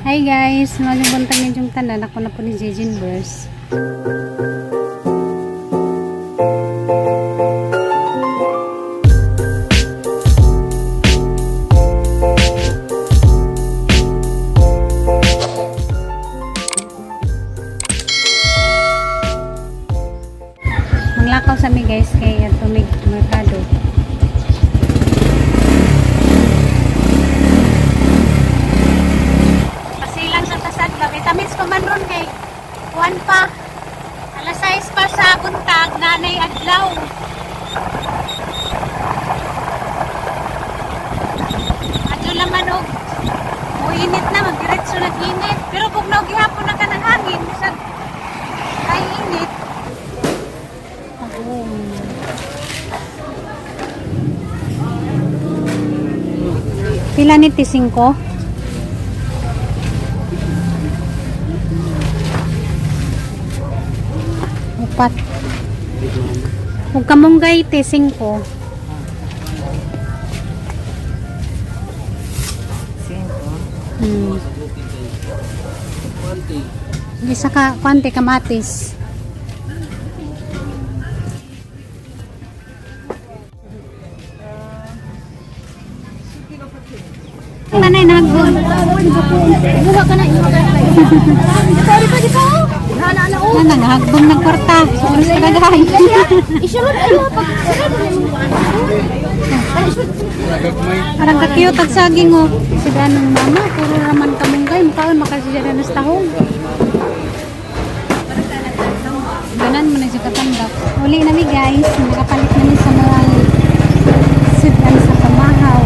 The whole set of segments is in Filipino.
Hi guys, magandang buntag ninyong tanan. Ako na po ni Jejin Burst. Manglakaw sa mi guys kay Atomig Mercado. Vitamins pa man ron kay kuan pa alas 6 pa sa buntag nanay adlaw. Adyo naman og init na magdiretso nag-init pero kung gihapon na ka ng hangin sa ay init. Pila ni tising ko? Upat. Huwag kamunggay, tesing ko. 5. Isa ka, kwante kamatis. Nanay, nagbun. Buha ka na, iwa ka na. Sorry pa, di pa. Nanghagbong ng kwarta. Oras ka nagay. Isulod ayo pag parang kakiyot at saging o. Si ganong mama, puro raman kamunggay. Mukhaon makasiya na sa tahong. Ganan mo na siya katanggap. Uli na mi guys. Nakapalit na mi sa mga sudan sa pamahaw.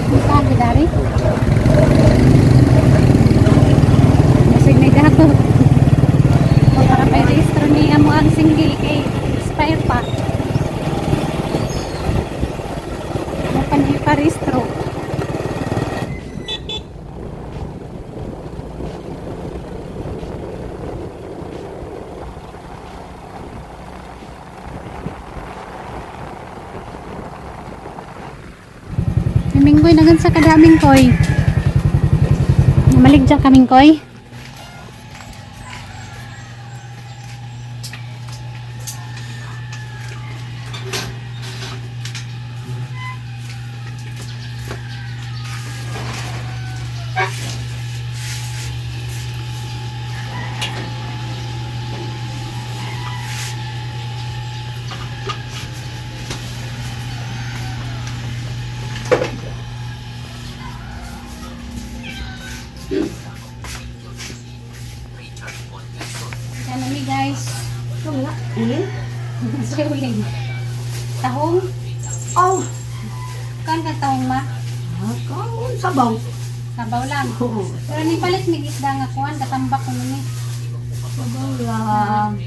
Bukan dari masig na gato o para may registro niya mo ang single kay expire pa mo pa-registro. Minggoy nagan sa kadaming koy. Maligja kaming koy. Yan na mi guys. Uling? Uling. Tahong? Oh! Kan ka tahong ma? Sabaw. Sabaw lang. Pero ni palit ni isda nga kuan katambak ko ni. Sabaw lang.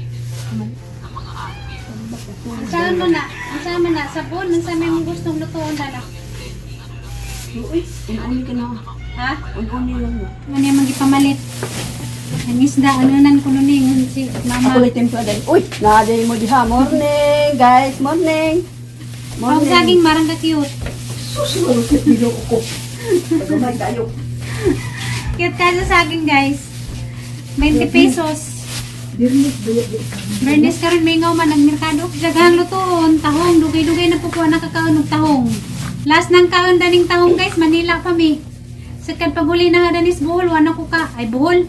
Sama na sabon, sa may mong gustong lutuon na. Uy, ununi ka na. Ha? Ununi lang mo. Ano yung magipamalit? Ang isda, ano nan ko nun si mama. Ako ulit yung pala. Uy, naday mo diha. Morning, guys. Morning. Ang saging marang ka-cute. Susunod sa bilo ko. Pagkamay tayo. Cute ka sa saging guys. 20 pesos. Bernes karon may ngaw man nagmerkado. Daghang lutoon, tahong, dugay-dugay na po na kakaon og tahong. Last nang kaon daning tahong guys, Manila pa mi. Sakad paguli na danis Bohol, wala ko ka. Ay Bohol.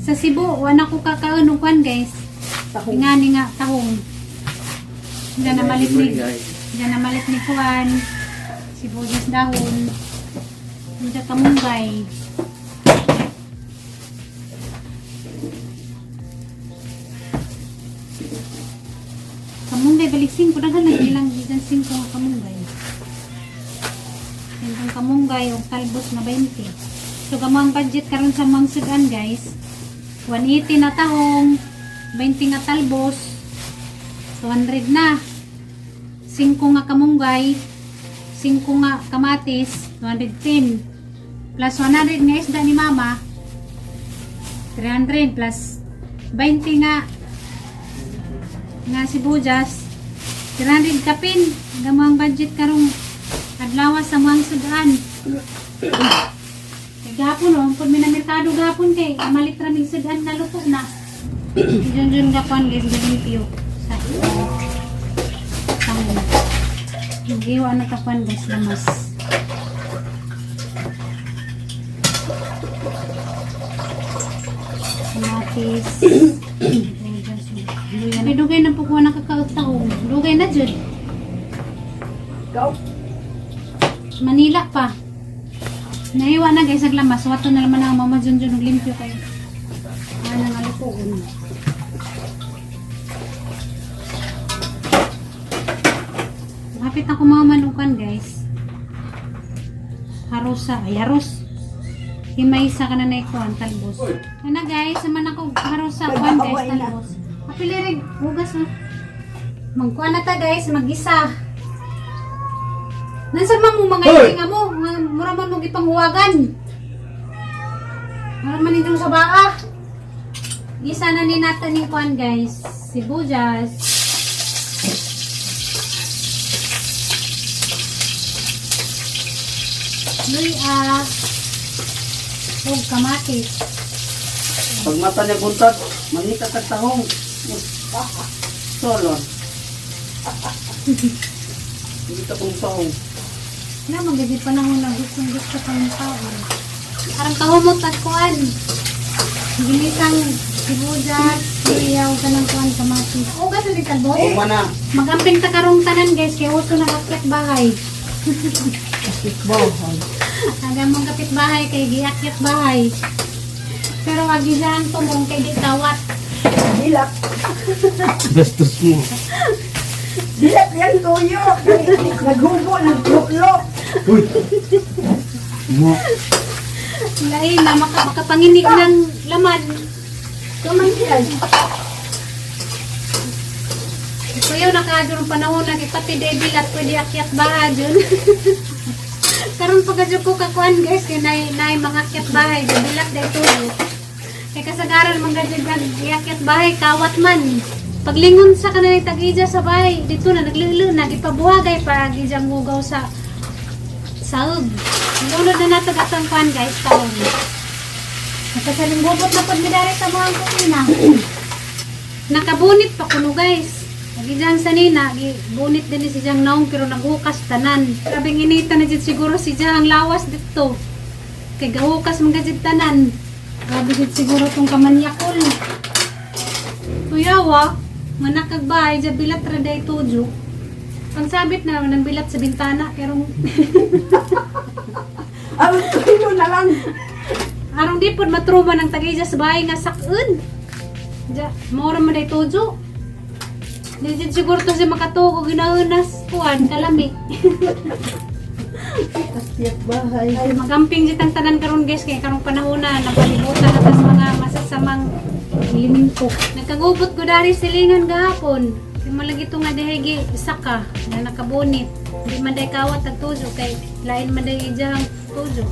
Sa Cebu, wala ko kakaon og kwan guys. Ngani nga tahong. Diyan na malit ni kwan. Sibuyas dahon. Diyan kamunggay. Kamunggay balisin ko daghan ilang diyan 5 nga kamunggay. Yung kamunggay o talbos na 20. So gamang budget karon sa mga sudan guys. 180 na tahong, 20 nga talbos, 200 na. 5 nga kamunggay, 5 nga kamatis, 210. Plus 100 nga isda ni mama, 300 plus 20 nga sibuyas, 300 kapin. Gamang budget karong adlaw sa mga sudan. Kay gahapon oh, pud mi na merkado gahapon kay malit ra mig sudan na luto na. Jun gapan guys, limpyo. Sa tangon. Giwa na kapan guys lamas. Kamatis. May dugay na po kuha nakakautahong. Dugay na dyan. Go. Manila pa. Naiwa na guys, naglamas. Wato na naman ang mama dyan dyan limpyo kayo. Ano nga lupoon. Kapit ako mga manukan guys. Harosa. Ay, haros. Himaysa ka na na ikuan, talbos. Ano guys, naman ako harosa. Kuan guys, talbos. Kapilirig, hugas na. Magkuan na ta guys, mag-isa. Nansa man mo mga itinga mo, mura man mo gipanghuwagan. Mura man itong sa baa. Gisa na ni natin ni kuan guys, sibuyas. Luya. Huwag kamatis. Pag mata niya buntag, manika kag tahong. Solon. Hindi ka pong tahong. Na, magiging panahon na gustong gusto kang tao. Parang kahumot at kuan. Gilisang sibuyas, luya, o kanang kuan kamatis. O, kasi di kalbo. Kung mana, Magamping ta karong tanan guys, kaya uso na kakyat bahay. Bohon. Hanggang mong kapit bahay, kay giakyat bahay. Pero agisahan tumong kay di tawat. Dilak. bastos mo. Dilak yan tuyo. Naghubo, naglulo. Uy! Mo. Lain na makapanginig ng laman. Kaman yan. Ito yun, nakadurong panahon na pati debil at pwede akyat bahay dyan. Karon pagkadyo ko kakuan guys, kaya na mga akyat bahay, debil at dahito. Kaya kasagaran mga akyat bahay, kawat man. Paglingon sa kanila tag-ija sa bahay, dito na naglilo na, ipabuhagay pa gijang mugaw sa saog. Nilunod na nato gatang kuan guys, taon. Nakasalinggubot na pag midari sa mga kusina. Nakabunit pa kuno guys. Nagijang sa nina, bunit din si Jang naong pero naghukas tanan. Grabing inita na dyan siguro si Jang lawas dito. Kay gahukas mga dyan tanan. Grabe dyan siguro tong kamanyakol. Tuyawa, manakagbahay dyan bilat raday tujo. Pangsabit na naman ng bilat sa bintana. Pero Ang tuyo na lang. arong di po matruma ng tagay sa bahay nga sakun. Diya, maura man day tujo. Dito siguro to siya makatugo, ginaunas kuhan, kalami. Kastiyak bahay. Ay, magamping jitang tanan karon guys, kaya karong panahon na, napalibutan na tas mga masasamang elemento. Nagkagubot ko dari silingan gahapon. Kaya malagi ito nga dahigi, isa ka, na nakabunit. Hindi man day kawat at tujo, kay lain man day ijahang tujo.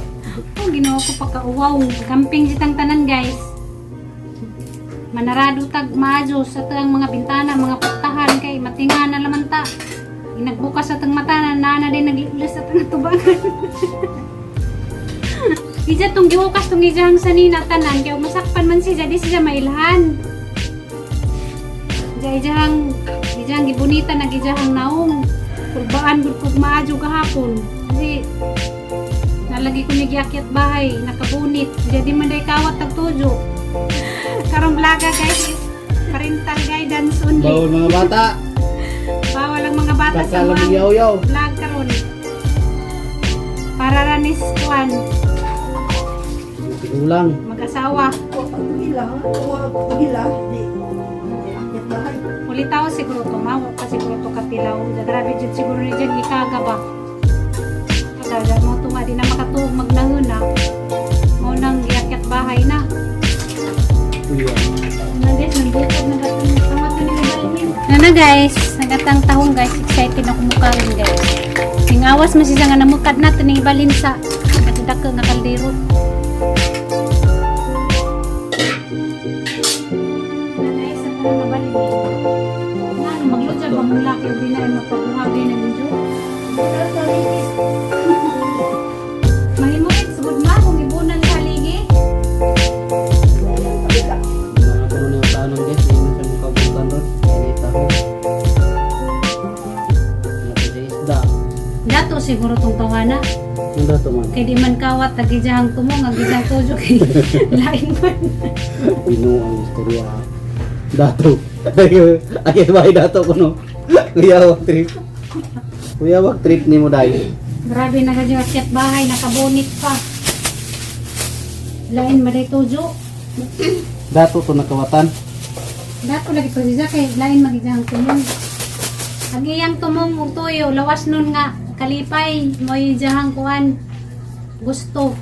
Oh, ginawa ko pagka-uwaw. Gamping jitang tanan guys. Manarado tag majo sa tang mga bintana, mga putahan kay matinga na laman ta. Inagbukas sa tang mata na nana din naglilis sa tang tubangan. Ija tong giukas tong ijang sanina tanan kay masakpan man siya di siya mailhan. Ijang gibunita nag ijahang naong. Kurbaan gud kog maajo gahapon. Kasi nalagi ko ni giakyat bahay, nakabunit. Jadi man day kawat tag tujo. Karong vloga guys is parental guidance only. Bawal mga bata. Bawal ang mga bata sa Kasalam mga yaw-yaw. vlog karon. Para ranis kuan, Ulang. mag-asawa. Pagila, pagila. Di. Akyat bahay. Ulitaw siguro to, mawa pa siguro to katilaw. Grabe jud siguro ni dyan ikaga ba. Kada mo to nga di na makatuog magnahuna. Mo nang giakyat bahay na. Na guys, nagbukod na gatang tamat na nila na guys, nagatang tahong guys, excited ako mukain guys. Tingawas mo siya nga namukad na ito ni balinsa. Nagdaka nga kaldero. Na guys, ako na mabalin. Nga, maglutsa ba mula kayo di na siguro tong tawana. Ang dato man. Kay di man kawat tagijahang tumong agijang tujo kay lain man. Pino ang istorya. Dato. Ay bay dato ko no. Kuya wag trip. Kuya wag trip ni mo dai. Grabe na gadyo akyat bahay nakabonit pa. Lain maday tujo. Dato to nakawatan. Dato lagi to siya kay lain magijang tumong. Ang iyang tumong ug tuyo lawas nun nga kalipay mo ijahang kuan gusto.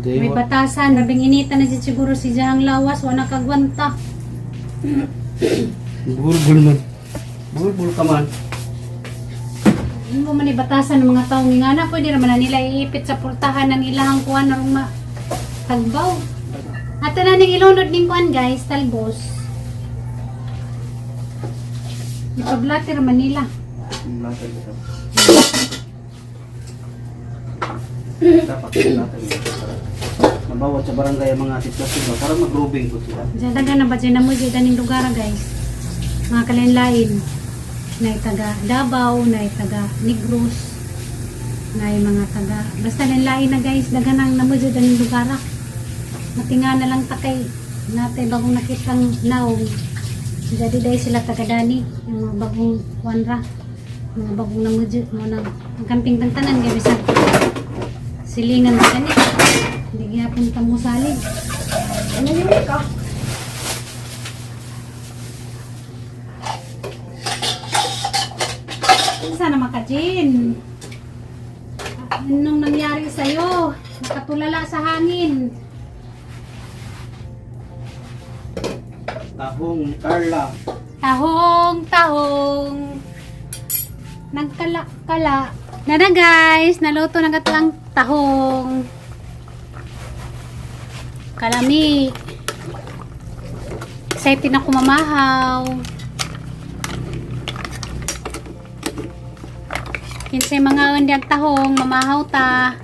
May batasan, rabing inita na siya siguro si Jahang lawas, wala kagwanta. Bulbul man. Bulbul ka man. Hindi mo man ibatasan ng mga taong nga na, pwede naman na nila iipit sa pultahan ng ilahang kuan na ruma tagbaw. At na ning ilunod ning kuan guys, talbos. Ipablatter man nila. Dapat mabawat sa barangay ang mga sitwasyon ba para mag-grouping ko sila. Diyan daga na ba dyan na mo dyan ning lugar guys. Mga kalinlain. Na taga Davao, na taga Negros, na mga taga basta linlain na guys, daga nang namo dyan ning lugar. Matinga na lang takay natay bagong nakitang naong. Jadi dahil sila taga Dani, yung mga bagong wanra, mga bagong namudyo, mga camping ng tanan, kaya bisa silingan na kanit. Hindi gyapon tamo salig. Ano yun ka? Sana makajin. Anong nangyari sa'yo? Nakatulala sa hangin. Tahong Carla. Tahong. Nagkala-kala. Na guys, naluto na gato ang tahong. Kalami. Excited na kumamahaw. Kinsay mga undiag tahong, mamahaw ta.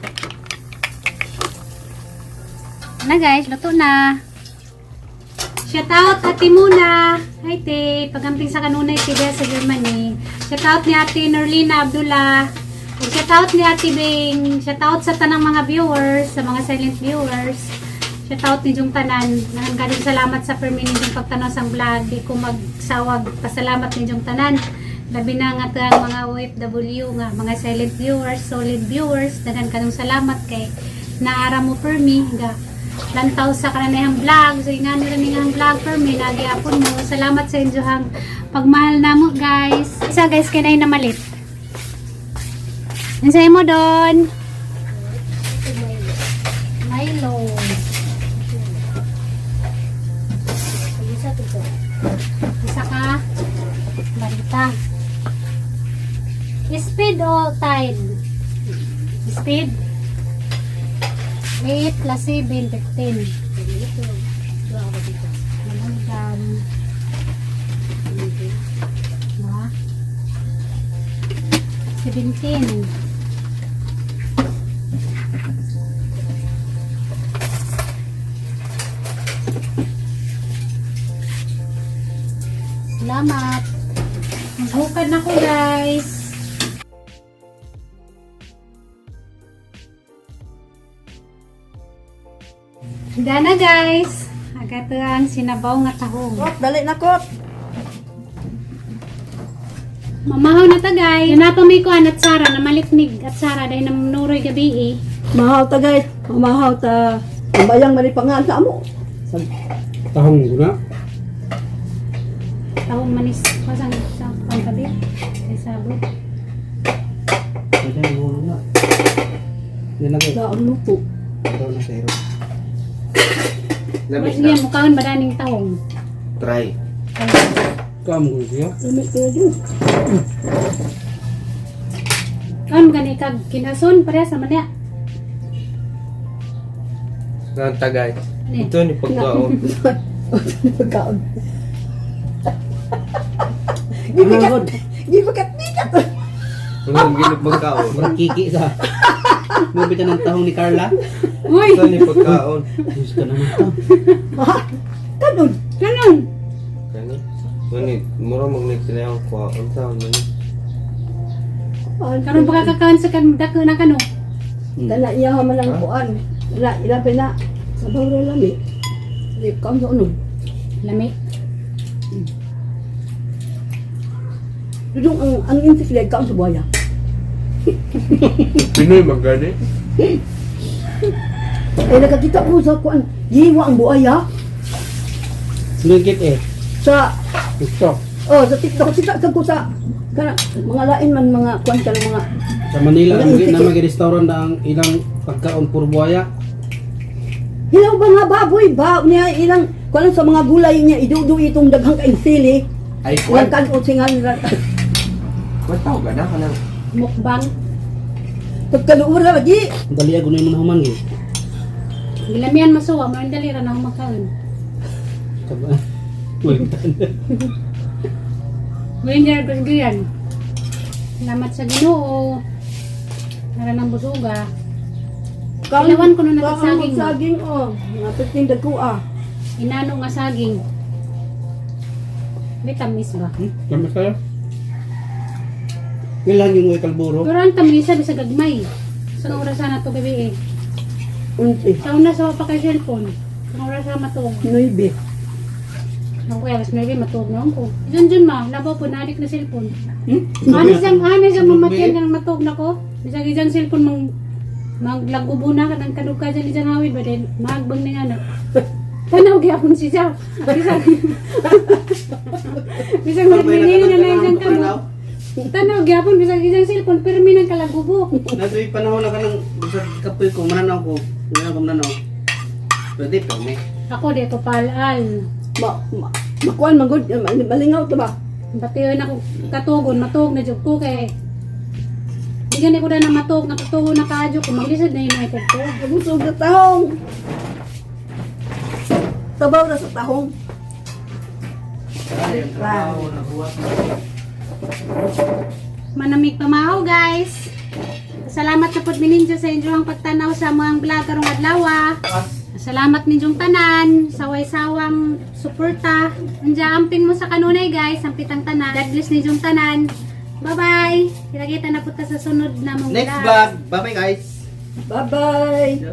Na guys, luto na. Shout out Ate Muna. Hi te, pagamping sa kanunay ti sa Germany. Shout out ni Ate Norlina Abdullah. Shout out ni Ate Bing. Shout out sa tanang mga viewers, sa mga silent viewers. Shout out ni Jung Tanan. Nanggadong salamat sa permi ninyong pagtanaw sang vlog. Di ko magsawag pasalamat ni Jung Tanan. Labi na nga ang mga OFW nga, mga silent viewers, solid viewers. Dagan kanong salamat kay naara mo permi nga lantaw sa kananayang vlog. So nga nila nga vlog permi nagyapon mo. Salamat sa inyohang pagmahal namo guys. Isa guys kinay na malit. Ansay mo doon? Milo. Isa ka? Balita. Speed o tide? Speed? 8 plus 7, 15. Mananggan. Diba? 17. Salamat. Maghukad na ko guys. Dana guys. Agad ang sinabaw nga tahong. Kot, dali na kot. Mamahaw na ta guys. Yanapa may kuan at Sara na maliknig at Sara dahil namunuroy gabi eh. Mahaw ta guys. Mamahaw ta. Ang bayang maripangaan sa amo. Tahong guna. Tahong manis. Pasang sa pangkabi. Ay sabot. Pwede mo na. Yan na guys. Daon luto. Daw na sa hero. Mas niya mukhaon ba daning tahong? Try. Kamu siya? Lamig kaya yun. Kaon gani kag kinason pareha sa manya. Ng tagay. Ni. Ito ni pagkaon. Pagkaon. Gimagod. Gibakat-bikat. Ang ginip pagkaon. Murang kiki sa. Mabitan ng tahong ni Carla. Uy, Ito ni pagkaon. Gusto naman to. Ha? Kanon. kanon. Kani. Ngunit, mura mag-next na yung kuha. Ang saan man. Karon baka kakaon sa kan dako na kano. Kana iya man ang kuan. Ila pina. Sabaw ra lami. Di kaon sa unog. Lami. Dudong ang insik leg kaon sa buhaya. Pinoy magani. Nakakita ko sa kuan. Giwa ang buhaya Sinugit eh. sa TikTok. sa TikTok kita ko sa kana mga lain man mga kuan ka mga Sa Manila, ang na mag-restaurant na ang ilang pagkaon puro buhaya. hilaw ba nga baboy ba niya ilang kuan sa mga gulay niya idudu itong daghang kaing sili. Ay, Kuan kan o singan Mataw ka na ka na. Mukbang. pagkaluur ra di. Dali ako na yung human eh. Gilamian masuwa mo ang dali ra na makaon. Kaba. Ulitan. Winner ko diyan. Salamat sa Ginoo. Para nang busuga. Ilawan ko nung nakasaging mo. Saging nga pitindag ko Inano nga saging. May tamis ba? Kamu kayo? Ilan yung may kalburo? Pero ang tamis sabi sa gagmay. Sa oras na to gabi eh. unti Sa una sa pa kay cellphone. Sa oras na matog. noibe. Nang kuya, mas maybe matog na ako. Dun ma, labaw po, nadik na cellphone. Ano siyang mamatyan ng matog na ko? Bisag isang cellphone maglagubo na ka ng kaduka dyan isang hawid ba din? Mahagbang na nga na. Tanaw gyapon si siya. Bisag magbilingan na isang kamo. Tanaw gyapon bisag isang cellphone permi ng kalagubo. Nasa yung panahon na ka ng bisag kapoy ko, mananaw ko. Ngayon ko mananaw. Pwede pa, may. Ako di ko palal. Makuan magud malingaw to ba? Batiyon ako katugon, matog na jud ko kay di gani ko na matog, natutugo na kaadyo ko maglisod na yung iPad ko. Busog na tahong. Sabaw na sa tahong. Ay, ang trabaho, nabuhat na. Manamig pamahaw guys. Salamat na pod mininja sa inyong pagtanaw sa mga vlog karong adlaw. Salamat ninyong tanan sa waysawang suporta. Anja amping mo sa kanunay guys, ampitang tanan. God bless ninyong tanan. Bye-bye. Kita-kita na po ta sa sunod na mong Next vlog. Bye-bye guys. Bye-bye.